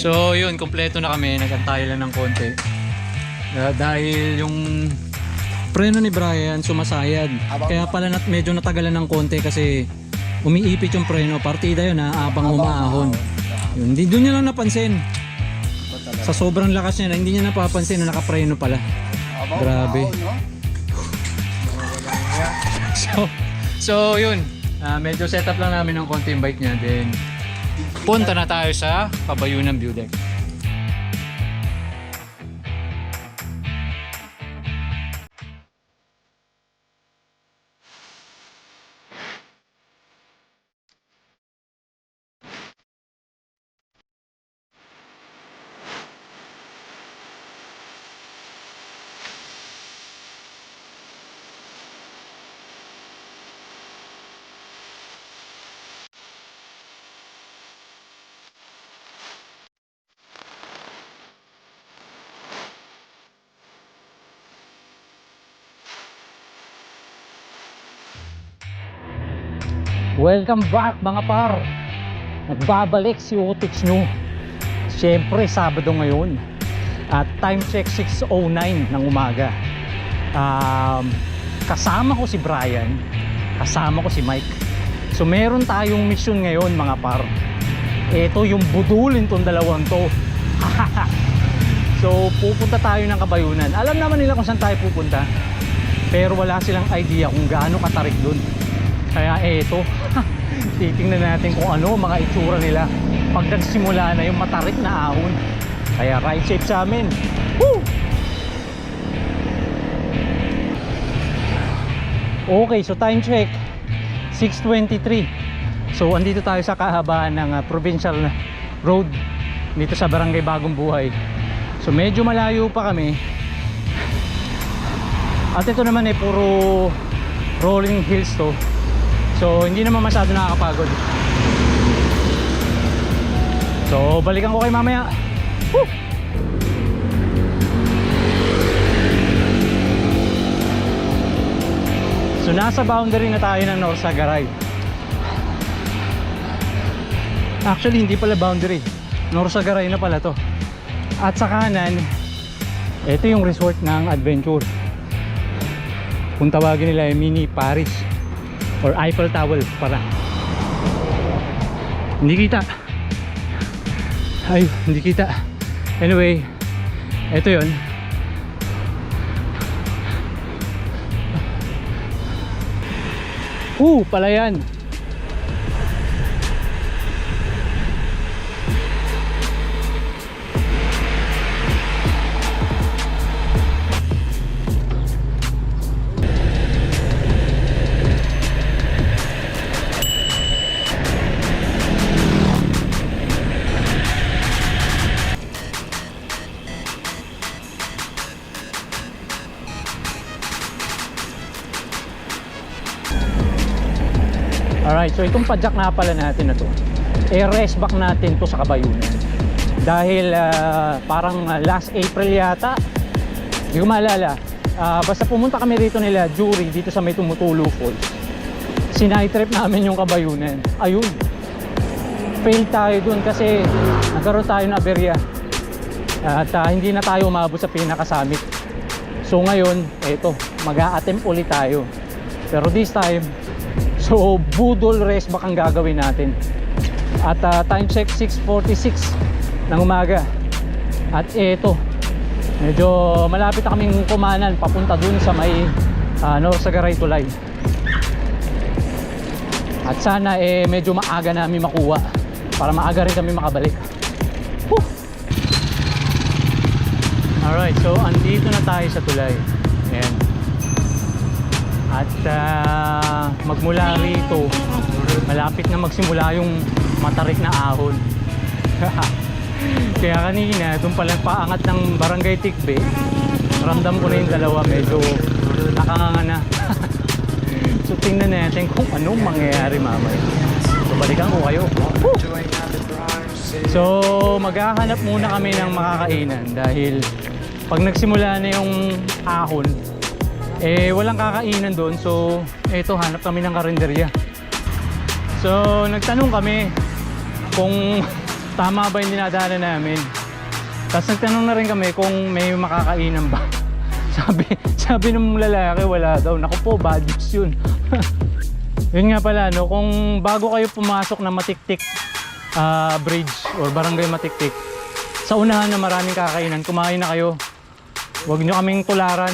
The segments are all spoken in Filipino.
So yun, kompleto na kami. Nagantay lang ng konti. Dahil yung preno ni Brian sumasayad. Kaya pala medyo natagalan ng konti kasi umiipit yung preno. Partida yun ha, abang umaahon. Yun, doon niya lang napansin. Sa sobrang lakas niya, hindi niya napapansin na nakapreno pala. Grabe. So yun, medyo setup lang namin ng konti yung bike niya. Then punta na tayo sa Kabayunan View Deck. Welcome back mga par. Nagbabalik si Utix nyo. Siyempre Sabado ngayon. At time check 6:09 ng umaga. Kasama ko si Brian. Kasama ko si Mike. So meron tayong mission ngayon mga par. Ito yung budulin tong dalawang to. So pupunta tayo ng Kabayunan. Alam naman nila kung saan tayo pupunta, pero wala silang idea kung gaano katarik dun. Kaya eto, titingnan natin kung ano mga itsura nila pag nagsimula na yung matarik na ahon. Kaya ride safe sa amin. Woo! Okay, so time check 6:23. So andito tayo sa kahabaan ng provincial road dito sa Barangay Bagong Buhay. So medyo malayo pa kami. At ito naman ay puro rolling hills to. So hindi naman masyado nakakapagod. So balikan ko kayo mamaya. Woo! So nasa boundary na tayo ng Norsagaray. Actually hindi pala boundary, Norsagaray na pala to. At sa kanan, ito yung resort ng adventure. Kung tawagin nila ay Mini Paris or Eiffel Tower para. Hindi kita. Ay, hindi kita. Anyway, ito yun. Palayan. Alright, so itong padjak na pala natin na to, race back natin to sa Kabayunan. Dahil parang last April yata, hindi ko maalala, basta pumunta kami rito nila Jury dito sa may Tumutulo Falls. Sinight trip namin yung Kabayunan. Ayun, fail tayo dun kasi nagkaroon tayo ng aberya. At hindi na tayo umabot sa pinaka-summit. So ngayon, eto, mag-a-attempt ulit tayo. Pero this time, so budol race back ang gagawin natin. At time check 6:46 ng umaga. At eto, medyo malapit na kaming kumanan papunta dun sa may Norsagaray Tulay. At sana medyo maaga namin makuha para maaga rin kami makabalik. Woo! Alright, so andito na tayo sa tulay. Ayan. At magmula rito, malapit na magsimula yung matarik na ahon. Kaya kanina, doon pala paangat ng Barangay Tikbe, ramdam ko na yung dalawa, medyo nakanganga na. So tingnan natin kung anong mangyayari mamaya. So balikan ko kayo. So maghahanap muna kami ng makakainan dahil pag nagsimula na yung ahon, walang kakainan doon. So eto, hanap kami ng karinderya. So nagtanong kami kung tama ba yung dinadaanan namin. Tapos nagtanong na rin kami kung may makakainan ba. Sabi ng lalaki wala daw. Naku po, bad news yun. Yun nga pala, no, kung bago kayo pumasok ng Matiktik bridge or barangay Matiktik, sa unahan na maraming kakainan, kumain na kayo. Huwag nyo kaming tularan.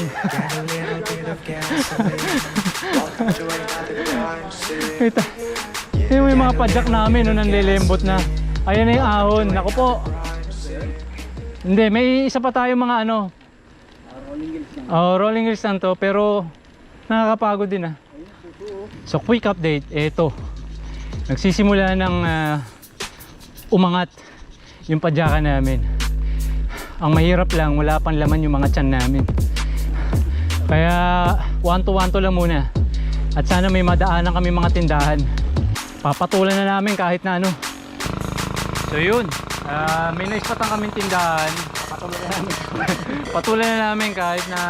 Yung may mga padyak namin, no, nanlilembot na. Ayan na yung ahon. Naku po. Hindi, may isa pa tayo mga ano. Rolling hills lang to, pero nakakapagod din ah. So quick update, eto. Nagsisimula ng umangat yung padyakan namin. Ang mahirap lang, wala pang laman yung mga tiyan namin. Kaya wanto-wanto lang muna. At sana may madaanan kami mga tindahan. Papatulan na namin kahit na ano. So yun, may naispatan kaming tindahan. Patulan na namin kahit na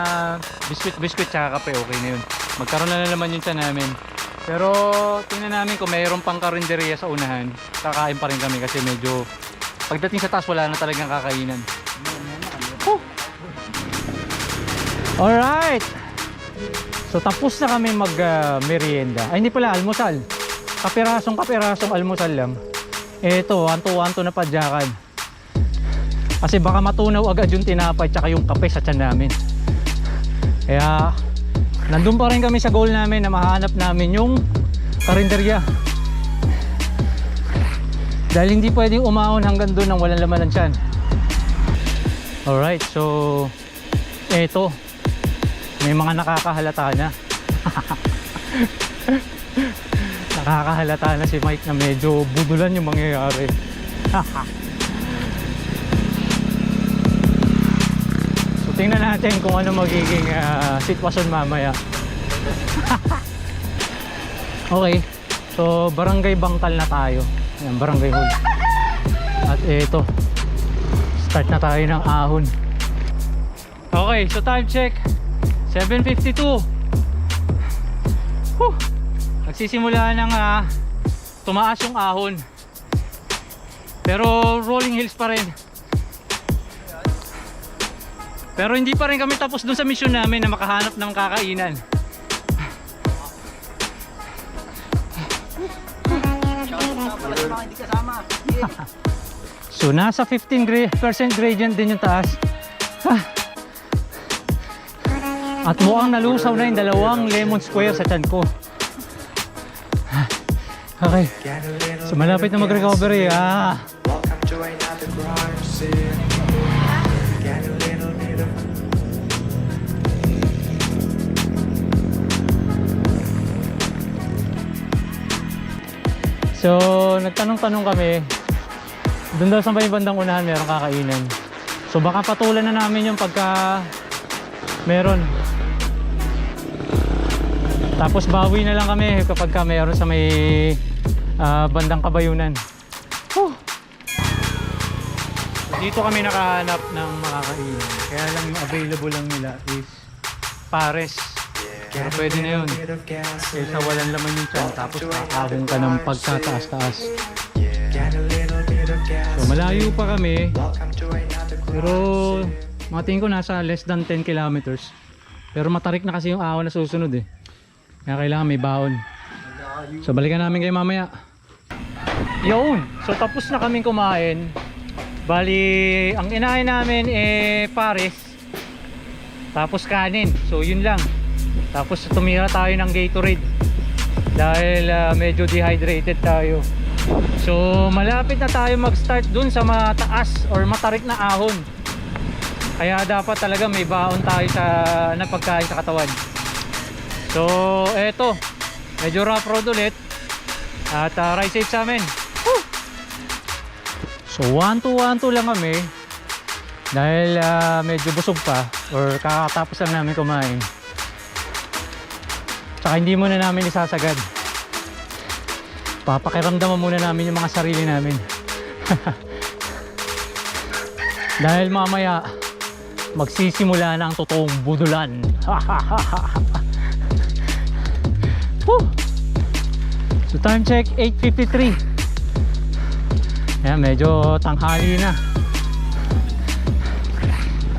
biskwit tsaka kape, okay na yun. Magkaroon na naman yung tiyan namin. Pero tingnan namin kung mayroon pang karinderya sa unahan. Kakain pa rin kami kasi medyo pagdating sa taas wala na talagang kakainan. Alright, so tapos na kami mag merienda. Ay hindi pala, almusal. Kapirasong almusal lang. Eto, wanto-wanto na padyakan. Kasi baka matunaw agad yung tinapay tsaka yung kape sa tiyan namin. Kaya nandun pa rin kami sa goal namin na mahanap namin yung karinderya. Dahil hindi pwedeng umahon hanggang doon nang walang laman ng tiyan. Alright, so eto, may mga nakakahalata na. Nakakahalata na si Mike na medyo budulan yung mangyayari. So tingnan natin kung ano magiging sitwasyon mamaya. Okay, so barangay Bangkal na tayo. Ayan, barangay hall. At eto, start na tayo ng ahon. Okay, so time check 7:52. Nagsisimula ng tumaas yung ahon. Pero rolling hills pa rin. Pero hindi pa rin kami tapos dun sa mission namin na makahanap ng kakainan. So nasa 15% gradient din yung taas. At mukhang nalusaw na yung dalawang lemon square sa tiyan ko. Okay, so malapit na mag-recovery. So nagtanong-tanong kami. Doon daw sa may bandang unahan meron kakainan. So baka patulan na namin yung pagka meron. Tapos bawi na lang kami kapag ka meron sa may bandang Kabayunan. Dito kami nakahanap ng makakainan. Kaya lang yung available lang nila is pares. Pero pwede na yun. Kaysa walang laman yung tiyan. Tapos kakahong ka ng pagtataas-taas. So malayo pa kami. Pero mga tingin ko nasa less than 10 kilometers. Pero matarik na kasi yung ahon na susunod eh. Kaya kailangan may baon. So balikan namin kayo mamaya. Yun, so tapos na kaming kumain. Bali, ang inahin namin pares. Tapos kanin, so yun lang. Tapos tumira tayo ng Gatorade. Dahil medyo dehydrated tayo. So malapit na tayo mag-start dun sa mataas or matarik na ahon. Kaya dapat talaga may baon tayo sa napagkain sa katawan. So eto, medyo rough road ulit. At ride safe sa amin. So 1-2 lang kami. Dahil medyo busog pa or kakatapos lang namin kumain. Tsaka hindi muna namin isasagad. Papakiramdaman muna namin yung mga sarili namin. Dahil mamaya magsisimula na ang totoong budulan. So time check 8:53. Ayan, medyo tanghali na.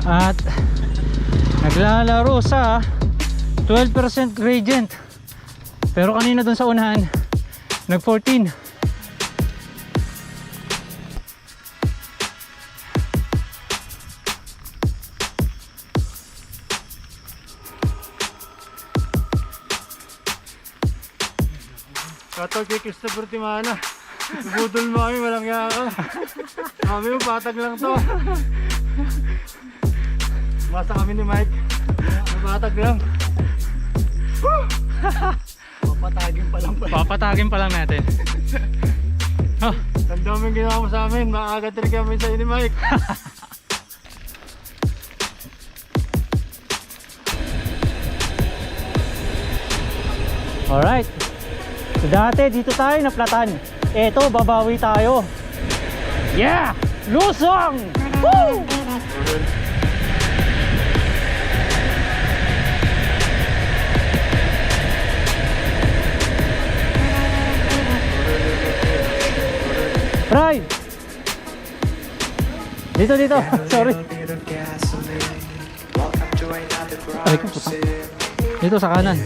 At naglalaro sa 12% gradient. Pero kanina dun sa unahan, nag 14. Katol kay Christopher Timana. Budol mo kami, walang yaka. Kami mo, patag lang to. Masa kami ni Mike. Patag lang. Papatagin pa lang pala. Papatagin pa lang natin. Oh. Ang daming ginawa mo sa amin. Maaagad rin kami sa ni Mike. Alright. So dati dito tayo naplatan. Eto, babawi tayo. Yeah! Lusong! Woo! Right! Dito. Sorry. Ay, ko puta. Dito sa kanan.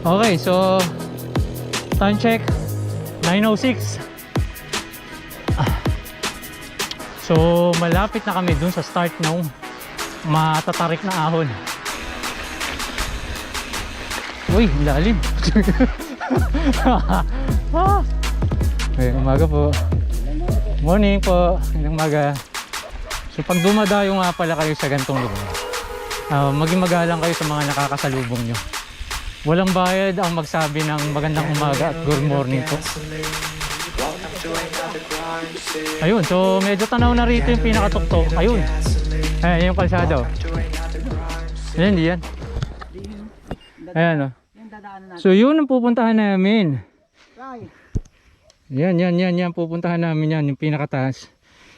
Okay, so time check 9:06. So malapit na kami dun sa start ng matatarik na ahon. Uy, lalim. Okay, umaga po. Morning po, umaga. So pag dumadayo nga pala kayo sa gantong lugar, maging magalang kayo sa mga nakakasalubong nyo. Walang bayad ang magsabi ng magandang umaga at good morning po. Ayun, so medyo tanaw na rito yung pinakatuktok. Ayun. Ayan yung kalsada. Ayan, di yan. Ayan o. So yun ang pupuntahan namin. Yan. Pupuntahan namin yan, yung pinakataas.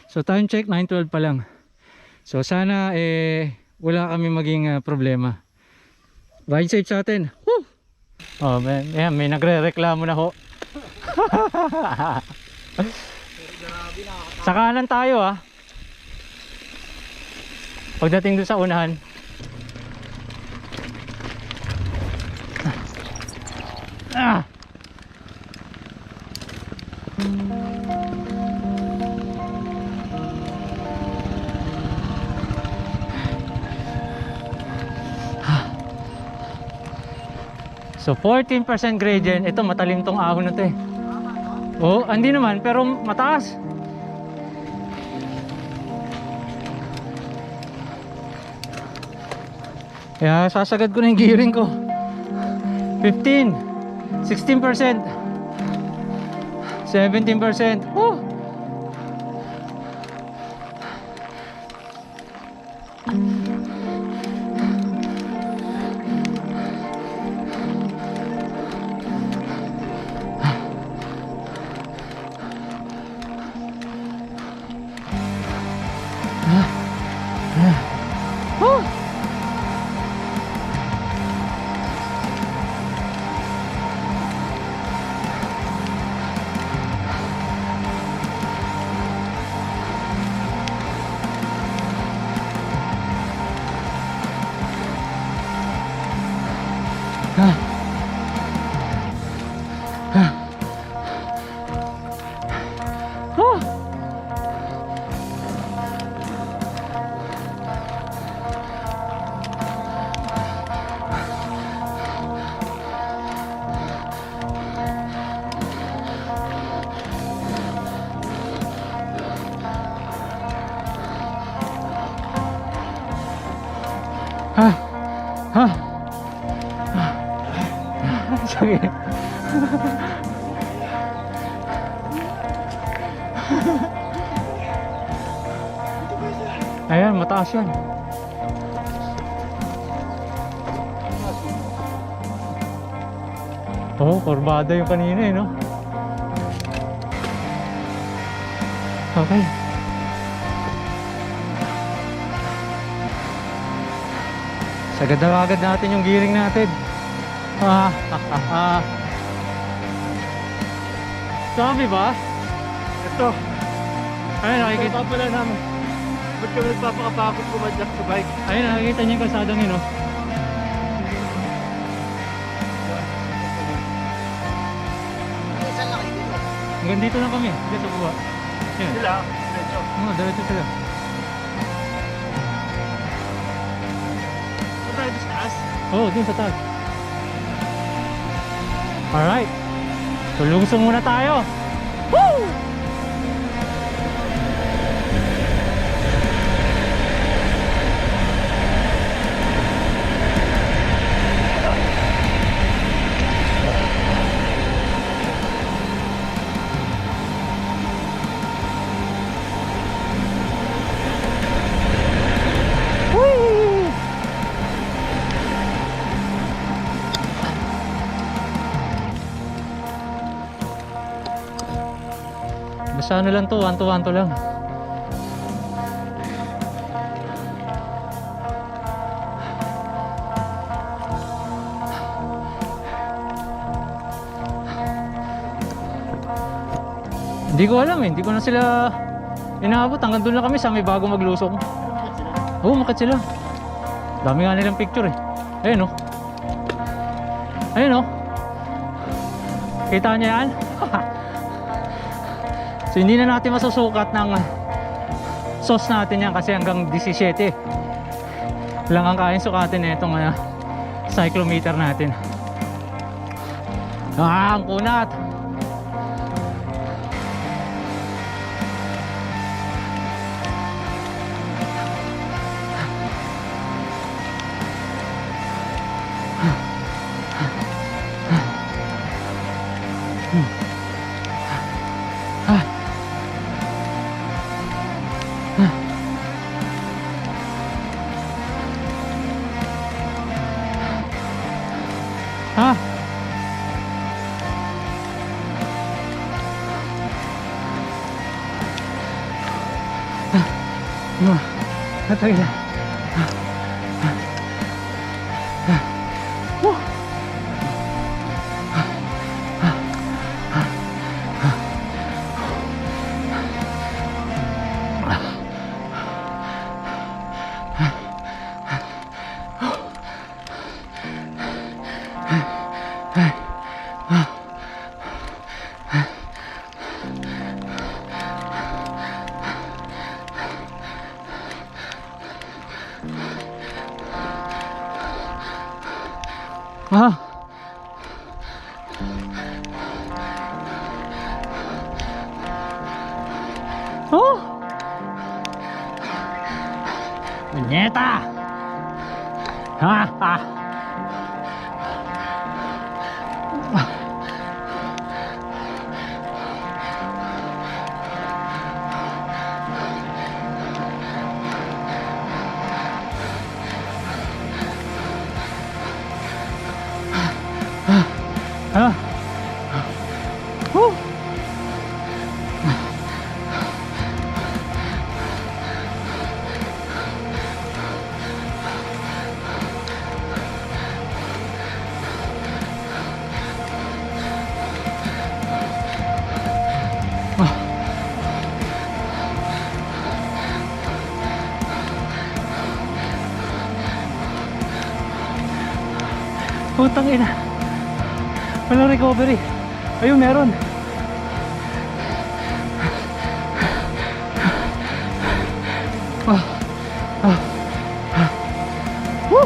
So time check, 9:12 pa lang. So sana wala kami maging problema. Ride safe sa atin. Woo! Oh, may nagre-reklamo na ho. Sa kanan tayo ah. Pagdating doon sa unahan. Ah! So 14% gradient. Ito matalim tong ahon na to eh. Oh, hindi naman pero mataas. Kaya sasagad ko na yung gearing ko. 15, 16%, 17%. Woo! Sige. Ayan, mataas yan. Oh, kurbada yung kanina eh, no? Okay. Sagad na agad natin yung gearing natin. Sabi ba? Ito. Ayun, nakikita. Ito pala namin. Ba't kami nagpapakapakot kumadyak sa bike? Ayun, nakikita niyo yung kalsadang yun, oh. Saan na kayo dito? Hanggang dito lang kami. Dito sa buwa. Yan. Sila, ito. Diretso sila. Ito tayo sa taas. Oo, dun sa taas. Alright. So, lungsong muna tayo. Woo! Whee! Basta ano lang to, one to lang. Hindi ko alam eh, hindi ko na sila inaabot. Hanggang doon lang kami sa may bago maglusong. Oo, makit sila. Dami nga nilang picture eh. Ayun oh. Ayun oh. Kita niya yan? So hindi na natin masusukat ng sauce natin yan kasi hanggang 17 lang ang kain sukatin na itong cyclometer natin. Ang kunat. Ha? Natay na. Ah. Oh. Punyeta. Ha ha. Ah. Putang ina. Walang recovery. Ayun, meron. Woo!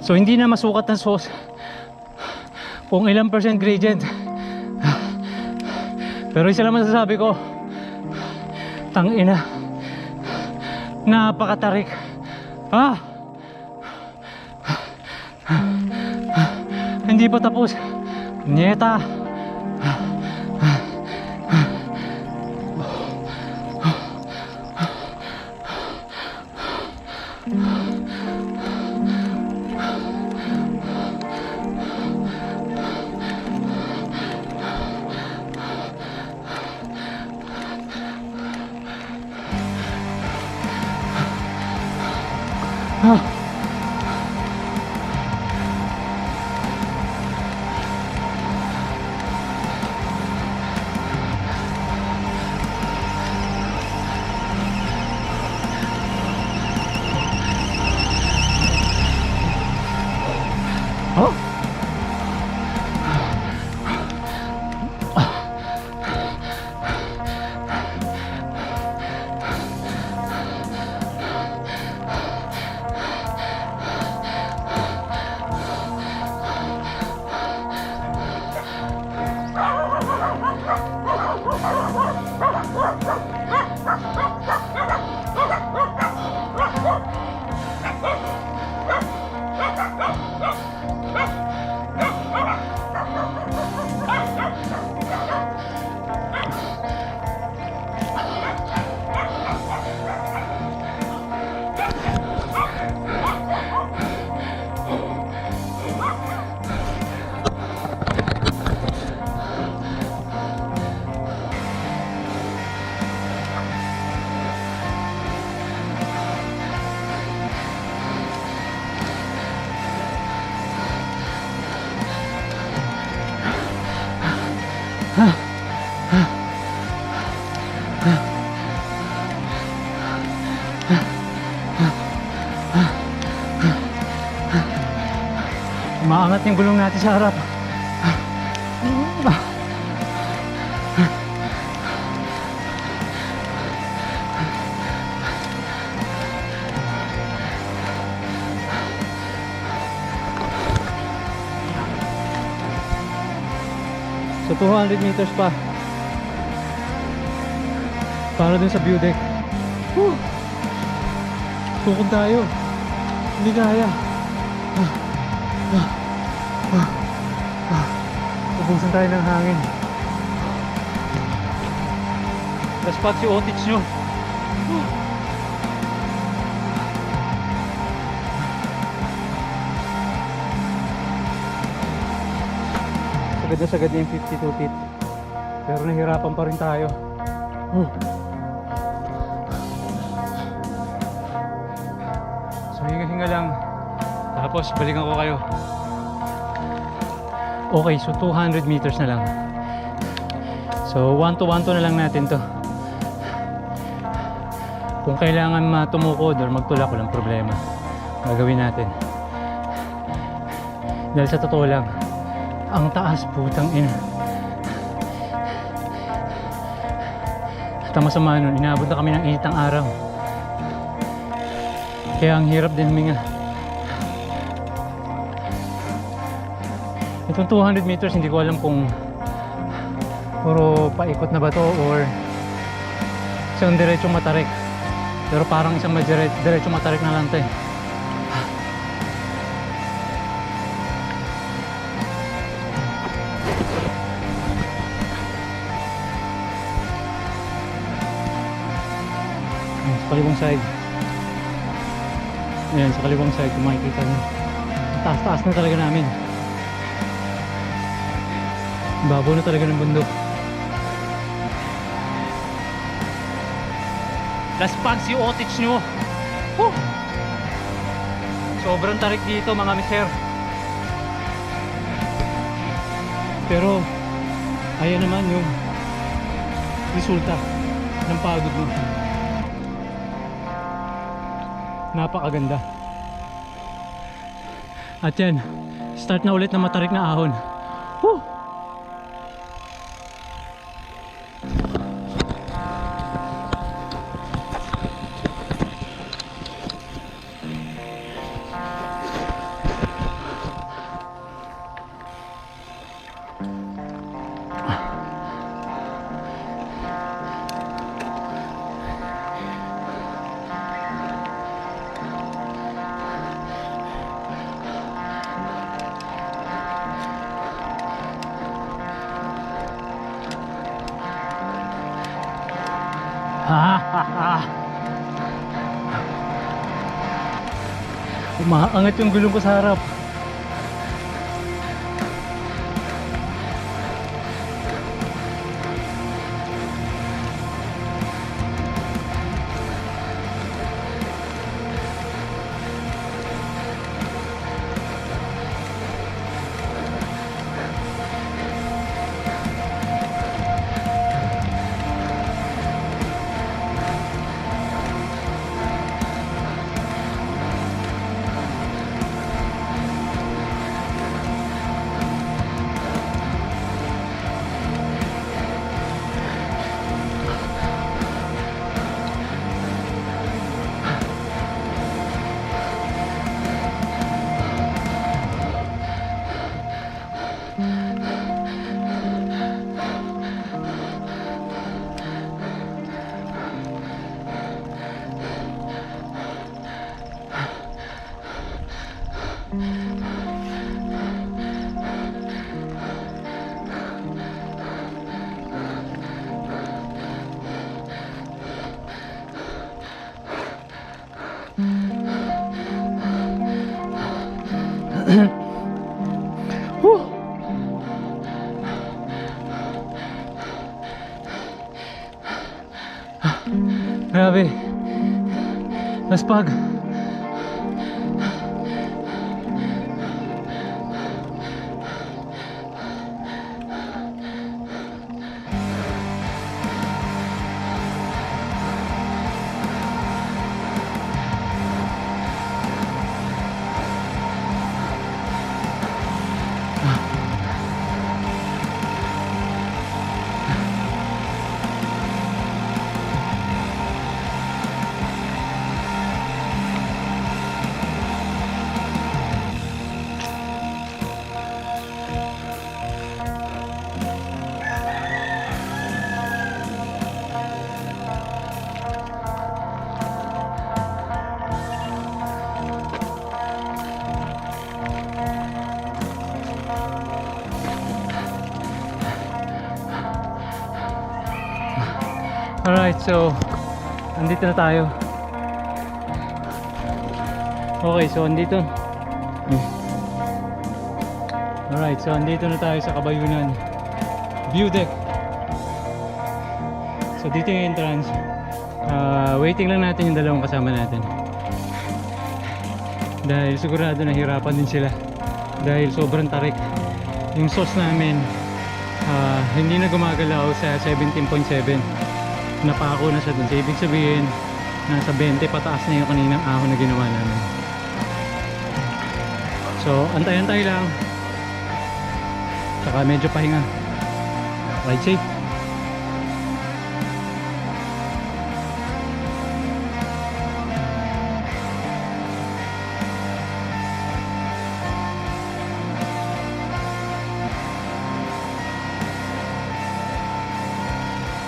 So hindi na masukat ng sauce kung ilang percent gradient. Pero isa lang masasabi ko, tangina, napakatarik. Hindi pa tapos. Nyeta. Ah. Oh. Maangat yung gulong natin sa harap. So 200 meters pa para dun sa view deck. Tukod tayo. Hindi kaya. Ubusan tayo ng hangin. Last spot si Otich nyo. Sagad na sagad yung 52 feet. Pero nahirapan pa rin tayo. So hinga-hinga lang. Tapos balikan ko kayo. Okay, so 200 meters na lang. So 1 to 1 to na lang natin to. Kung kailangan matumukod or magtulak, walang problema. Gagawin natin. Dahil sa totoo lang, ang taas, putang ina. At ang masama nun, inaabot na kami ng init ng araw. Kaya ang hirap din huminga. Itong 200 meters, hindi ko alam kung puro paikot na ba to or isang diretsong matarik. Pero parang isang diretsong matarik na lang to eh. Sa kaliwang side. Ayan, sa kaliwang side kung makikita nyo. Taas-taas na talaga namin. Babaw na talaga ng bundok. Last spot si Otich nyo. Sobrang tarik dito mga mister. Pero ayan naman yung resulta ng pagod mo. Napakaganda. At yan, start na ulit ng matarik na ahon. Woo! Umaangat yung gulong ko sa harap. Grabe. Laspag. Alright, so andito na tayo. Okay, so andito. Alright, so andito na tayo sa Kabayunan View Deck. So dito yung entrance. Waiting lang natin yung dalawang kasama natin. Dahil sigurado nahirapan din sila. Dahil sobrang tarik. Yung sauce namin hindi na gumagalaw sa 17.7. Napako na siya dun. So, ibig sabihin nasa 20 pataas na yung kaninang ahon na ginawa namin. So antay-antay lang. Saka medyo pahinga. Ride safe.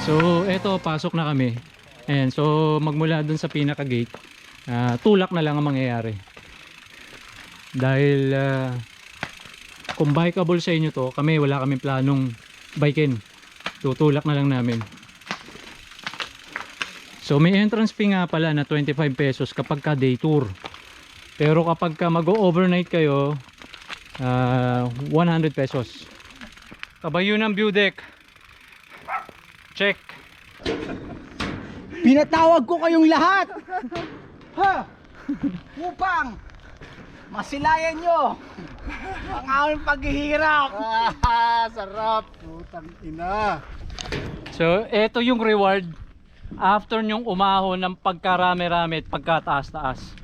So eto, pasok na kami. Ayan, so magmula dun sa pinaka gate, tulak na lang ang mangyayari. Dahil kung bikeable sa inyo to, kami wala kaming planong biken. Tutulak na lang namin. So may entrance fee nga pala na 25 pesos kapag ka day tour. Pero kapag ka mag-overnight kayo, 100 pesos. Kabayunan View Deck. Check. Pinatawag ko kayong lahat! Ha? Upang masilayan nyo ang aming paghihirap! Sarap! Putang ina! So ito yung reward after nyong umahon ng pagkarami-rami at pagkataas-taas.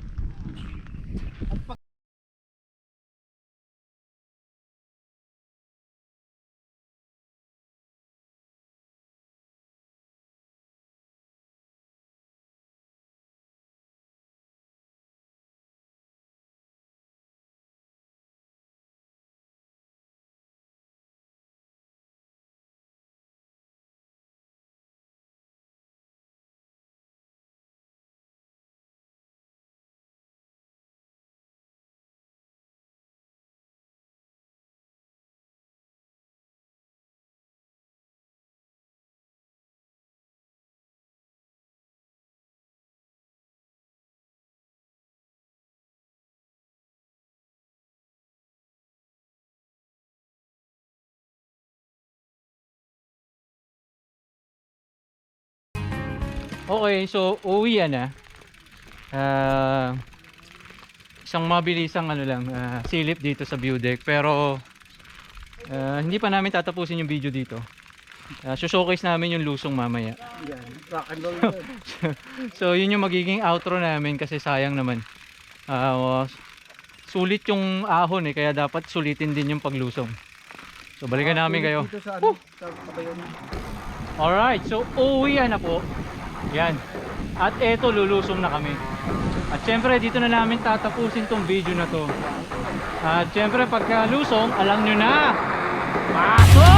Okay, so uwi na. Isang mabilisang ano lang, silip dito sa view deck. Pero hindi pa namin tatapusin yung video dito. Showcase namin yung lusong mamaya. Yan, rock and roll yun. So yun yung magiging outro namin kasi sayang naman. Sulit yung ahon kaya dapat sulitin din yung paglusong. So balikan namin kayo. Dito sa ano, sa Kabayunan. Alright, so uwi na po. Yan. At eto, lulusong na kami. At syempre dito na namin tatapusin tong video na to. At syempre pagka lusong, alam nyo na, pasok!